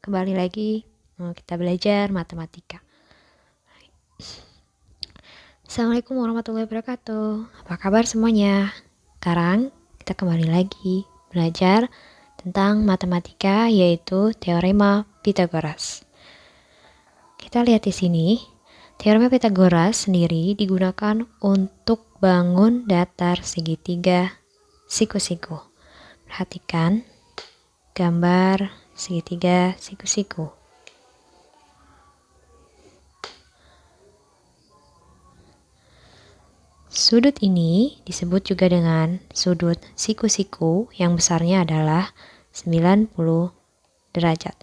kembali lagi kita belajar matematika. Assalamualaikum warahmatullahi wabarakatuh. Apa kabar semuanya? Sekarang kita kembali lagi belajar tentang matematika, yaitu teorema Pythagoras. Kita lihat di sini, teorema Pythagoras sendiri digunakan untuk bangun datar segitiga siku-siku. Perhatikan gambar segitiga siku-siku. Sudut ini disebut juga dengan sudut siku-siku yang besarnya adalah 90 derajat.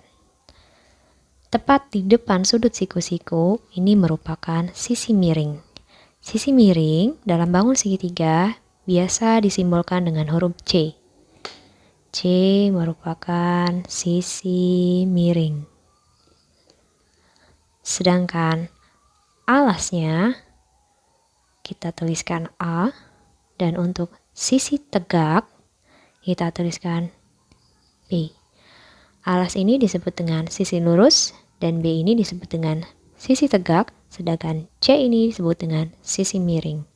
Tepat di depan sudut siku-siku ini merupakan sisi miring. Sisi miring dalam bangun segitiga biasa disimbolkan dengan huruf C. C merupakan sisi miring. Sedangkan alasnya kita tuliskan A, dan untuk sisi tegak kita tuliskan B. Alas ini disebut dengan sisi lurus dan B ini disebut dengan sisi tegak, sedangkan C ini disebut dengan sisi miring.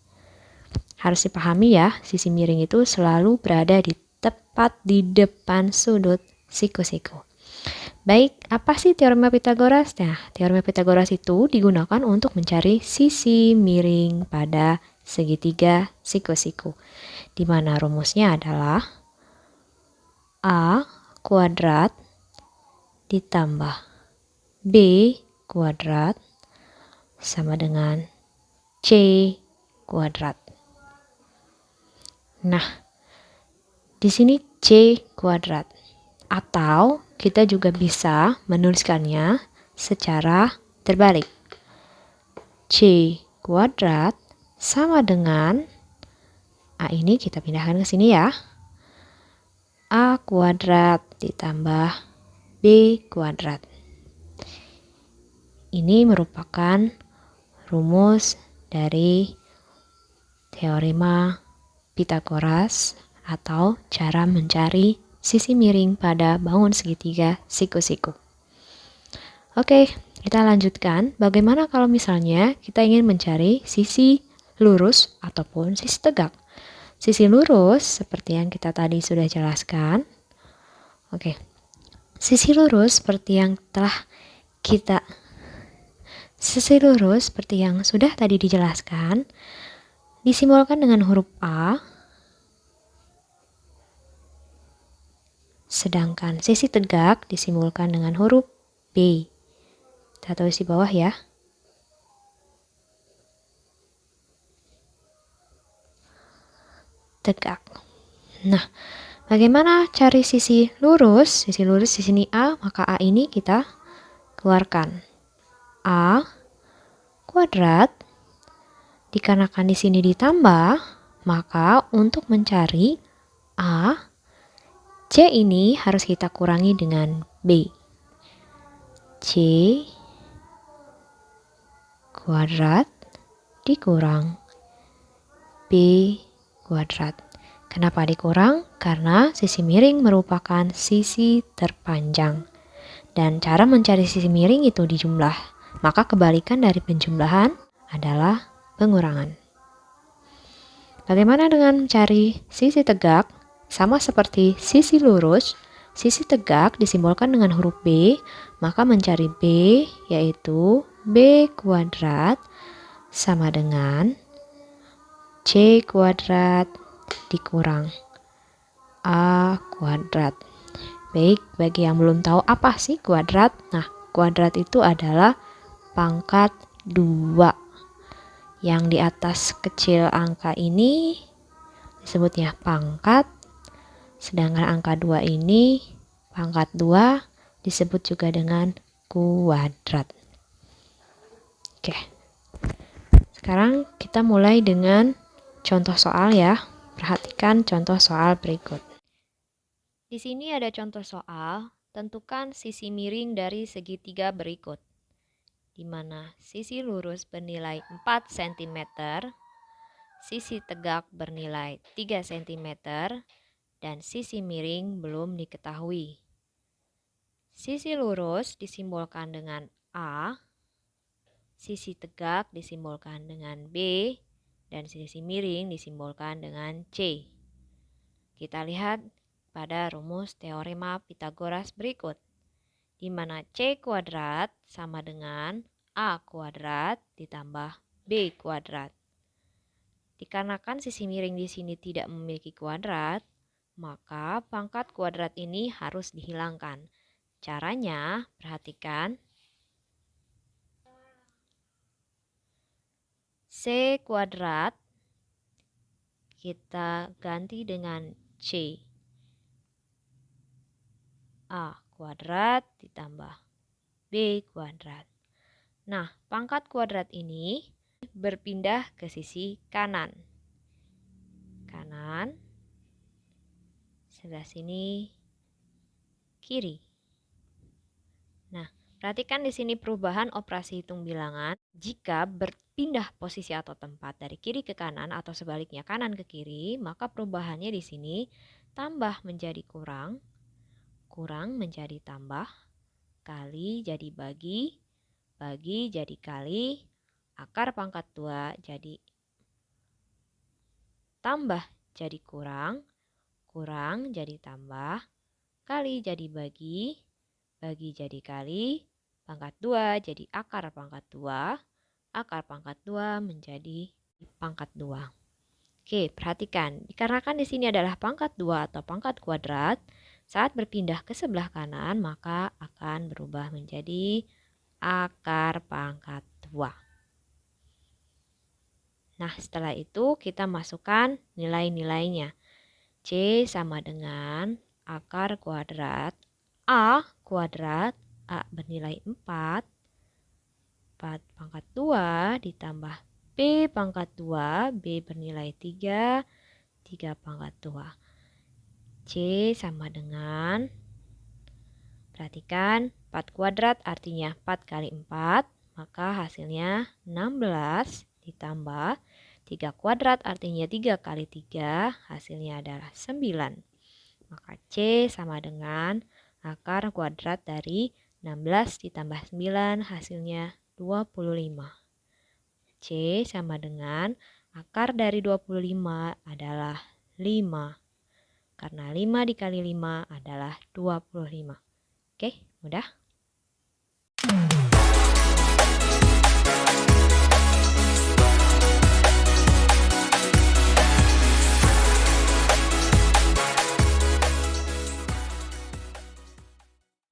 Harus dipahami ya, sisi miring itu selalu berada tepat di depan sudut siku-siku. Baik, apa sih teorema Pythagoras? Nah, teorema Pythagoras itu digunakan untuk mencari sisi miring pada segitiga siku-siku, di mana rumusnya adalah A kuadrat ditambah B kuadrat sama dengan C kuadrat. Nah, di sini C kuadrat, atau kita juga bisa menuliskannya secara terbalik. C kuadrat sama dengan A, ini kita pindahkan ke sini ya. A kuadrat ditambah B kuadrat. Ini merupakan rumus dari teorema Pythagoras atau cara mencari sisi miring pada bangun segitiga siku-siku. Oke, kita lanjutkan. Bagaimana kalau misalnya kita ingin mencari sisi lurus ataupun sisi tegak? Sisi lurus seperti yang kita tadi sudah jelaskan. Oke, sisi lurus seperti yang sudah tadi dijelaskan, disimbolkan dengan huruf A. Sedangkan sisi tegak disimbolkan dengan huruf B. Kita tulis di bawah ya. Tegak. Nah, bagaimana cari sisi lurus? Sisi lurus di sini A, maka A ini kita keluarkan. A kuadrat, dikarenakan di sini ditambah, maka untuk mencari A, C ini harus kita kurangi dengan B. C kuadrat dikurang B kuadrat. Kenapa dikurang? Karena sisi miring merupakan sisi terpanjang. Dan cara mencari sisi miring itu dijumlah. Maka kebalikan dari penjumlahan adalah pengurangan. Bagaimana dengan mencari sisi tegak? Sama seperti sisi lurus, sisi tegak disimbolkan dengan huruf B, maka mencari B yaitu B kuadrat sama dengan C kuadrat dikurang A kuadrat. Baik, bagi yang belum tahu apa sih kuadrat? Nah, kuadrat itu adalah pangkat 2. Yang di atas kecil angka ini disebutnya pangkat. Sedangkan angka 2 ini, pangkat 2 disebut juga dengan kuadrat. Oke. Sekarang kita mulai dengan contoh soal ya. Perhatikan contoh soal berikut. Di sini ada contoh soal, tentukan sisi miring dari segitiga berikut. Di mana sisi lurus bernilai 4 cm, sisi tegak bernilai 3 cm, dan sisi miring belum diketahui. Sisi lurus disimbolkan dengan A, sisi tegak disimbolkan dengan B, dan sisi miring disimbolkan dengan C. Kita lihat pada rumus teorema Pitagoras berikut, di mana C kuadrat sama dengan A kuadrat ditambah B kuadrat. Dikarenakan sisi miring di sini tidak memiliki kuadrat, maka pangkat kuadrat ini harus dihilangkan. Caranya, perhatikan. C kuadrat kita ganti dengan C. A kuadrat ditambah B kuadrat. Nah, pangkat kuadrat ini berpindah ke sisi kanan. Kanan, sebelah sini kiri. Nah, perhatikan di sini perubahan operasi hitung bilangan. Jika berpindah posisi atau tempat dari kiri ke kanan atau sebaliknya kanan ke kiri, maka perubahannya di sini tambah menjadi kurang, kurang menjadi tambah, kali jadi bagi, bagi jadi kali, akar pangkat 2 jadi tambah jadi kurang, kurang jadi tambah, kali jadi bagi, bagi jadi kali, pangkat 2 jadi akar pangkat 2, akar pangkat 2 menjadi pangkat 2. Oke, perhatikan. Dikarenakan di sini adalah pangkat 2 atau pangkat kuadrat, saat berpindah ke sebelah kanan maka akan berubah menjadi akar pangkat 2. Nah, setelah itu kita masukkan nilai-nilainya. C sama dengan akar kuadrat A kuadrat, A bernilai 4, 4 pangkat 2 ditambah B pangkat 2, B bernilai 3, 3 pangkat 2. C sama dengan, perhatikan 4 kuadrat artinya 4 kali 4, maka hasilnya 16 ditambah 3 kuadrat artinya 3 kali 3, hasilnya adalah 9. Maka C sama dengan akar kuadrat dari 16 ditambah 9 hasilnya 25. C sama dengan akar dari 25 adalah 5. Karena 5 dikali 5 adalah 25. Oke, mudah?